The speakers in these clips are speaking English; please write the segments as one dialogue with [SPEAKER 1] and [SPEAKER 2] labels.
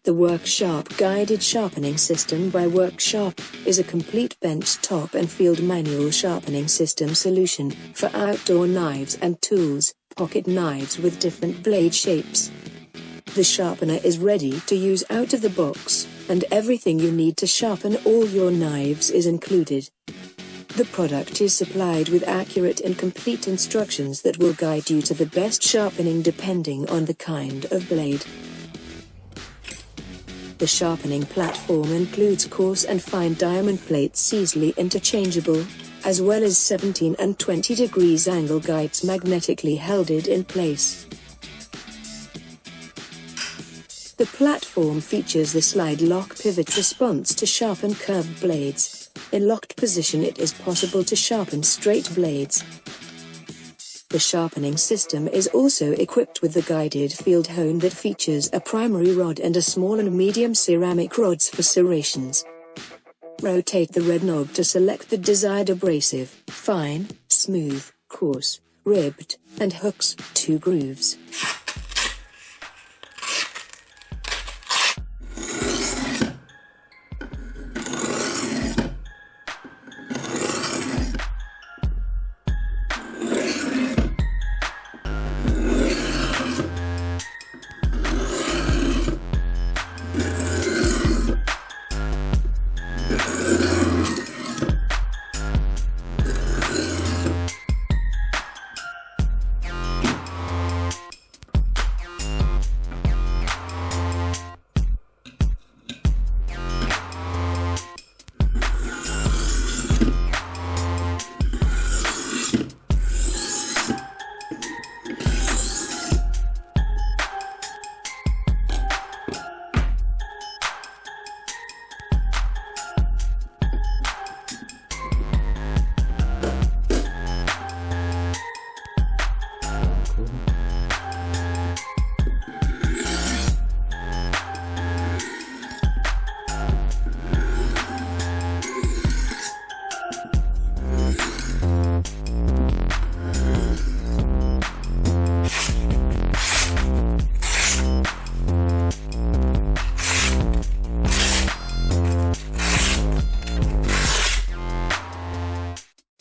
[SPEAKER 1] The Worksharp Guided Sharpening System by Worksharp is a complete bench-top and field manual sharpening system solution for outdoor knives and tools, pocket knives with different blade shapes. The sharpener is ready to use out of the box, and everything you need to sharpen all your knives is included. The product is supplied with accurate and complete instructions that will guide you to the best sharpening depending on the kind of blade. The sharpening platform includes coarse and fine diamond plates easily interchangeable, as well as 17 and 20 degrees angle guides magnetically held in place. The platform features the slide lock pivot response to sharpen curved blades. In locked position it is possible to sharpen straight blades. The sharpening system is also equipped with the guided field hone that features a primary rod and a small and medium ceramic rods for serrations. Rotate the red knob to select the desired abrasive, fine, smooth, coarse, ribbed, and hooks, 2 grooves.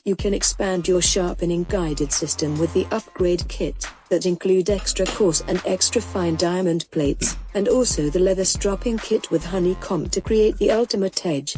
[SPEAKER 1] You can expand your sharpening guided system with the upgrade kit, that include extra coarse and extra fine diamond plates, and also the leather stropping kit with honeycomb to create the ultimate edge.